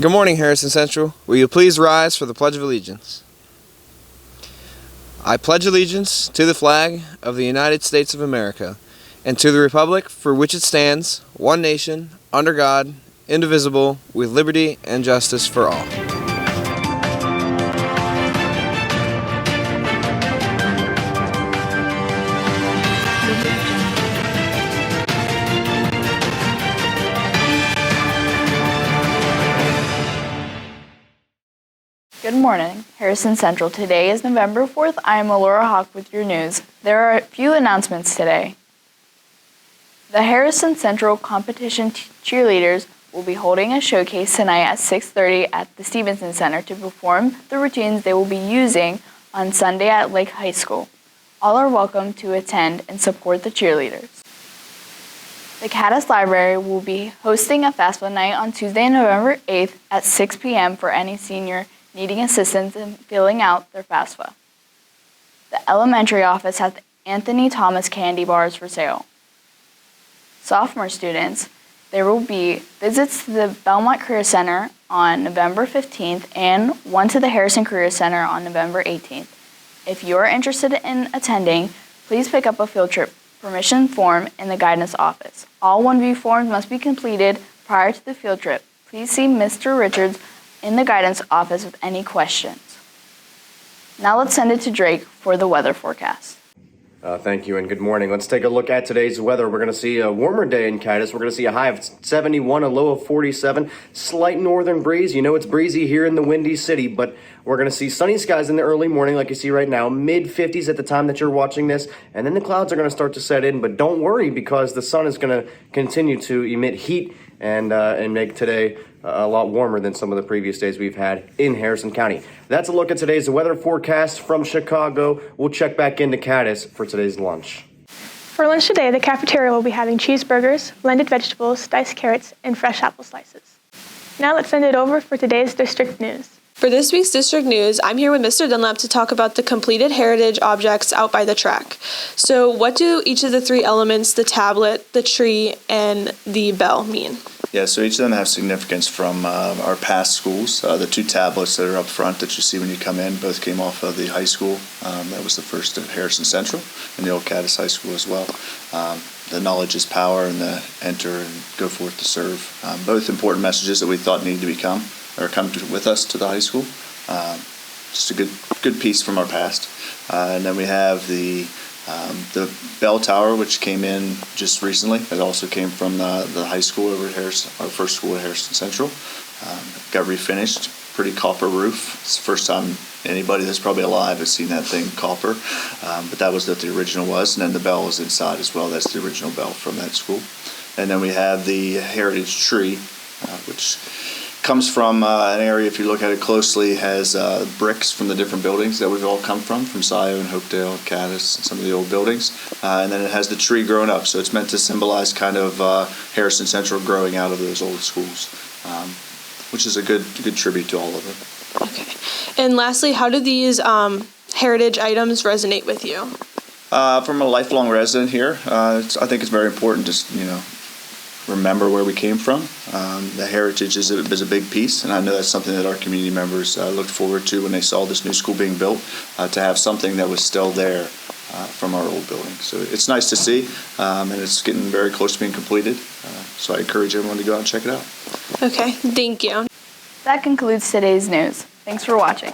Good morning, Harrison Central. Will you please rise for the Pledge of Allegiance? I pledge allegiance to the flag of the United States of America and to the republic for which it stands, one nation, under God, indivisible, with liberty and justice for all. Good morning, Harrison Central. Today is November 4th. I am Alora Hawk with your news. There are a few announcements today. The Harrison Central competition cheerleaders will be holding a showcase tonight at 6:30 at the Stevenson Center to perform the routines they will be using on Sunday at Lake High School. All are welcome to attend and support the cheerleaders. The Caddis Library will be hosting a FAFSA night on Tuesday, November 8th at 6 p.m. for any senior needing assistance in filling out their FAFSA. The elementary office has Anthony Thomas candy bars for sale. Sophomore students, there will be visits to the Belmont Career Center on November 15th and one to the Harrison Career Center on November 18th. If you are interested in attending, please pick up a field trip permission form in the guidance office. All 1V forms must be completed prior to the field trip. Please see Mr. Richards in the guidance office with any questions. Now let's send it to Drake for the weather forecast. Thank you and good morning. Let's take a look at today's weather. We're going to see a warmer day in Caddis. We're going to see a high of 71, a low of 47. Slight northern breeze. You know it's breezy here in the Windy City, but we're going to see sunny skies in the early morning like you see right now. Mid-50s at the time that you're watching this. And then the clouds are going to start to set in. But don't worry because the sun is going to continue to emit heat and make today a lot warmer than some of the previous days we've had in Harrison County. That's a look at today's weather forecast from Chicago. We'll check back into Caddis for today's lunch. For lunch today, the cafeteria will be having cheeseburgers, blended vegetables, diced carrots, and fresh apple slices. Now let's send it over for today's district news. For this week's district news, I'm here with Mr. Dunlap to talk about the completed heritage objects out by the track. So what do each of the three elements, the tablet, the tree, and the bell mean? Yeah, so each of them have significance from our past schools. The two tablets that are up front that you see when you come in both came off of the high school. That was the first at Harrison Central and the old Caddis High School as well. The knowledge is power and the enter and go forth to serve. Both important messages that we thought needed to come with us to the high school. Just a good piece from our past. And then we have the bell tower, which came in just recently. It also came from the high school over at Harrison, our first school at Harrison Central. Got refinished, pretty copper roof. It's the first time anybody that's probably alive has seen that thing copper, but that was what the original was. And then the bell is inside as well. That's the original bell from that school. And then we have the heritage tree, which comes from an area, if you look at it closely, has bricks from the different buildings that we've all come from Scio and Hopedale, Caddis, and some of the old buildings. And then it has the tree growing up, so it's meant to symbolize kind of Harrison Central growing out of those old schools, which is a good tribute to all of them. Okay. And lastly, how do these heritage items resonate with you? From a lifelong resident here, I think it's very important to, remember where we came from. The heritage is a big piece, and I know that's something that our community members looked forward to when they saw this new school being built, to have something that was still there from our old building. So it's nice to see, and it's getting very close to being completed. So I encourage everyone to go out and check it out. Okay, thank you. That concludes today's news. Thanks for watching.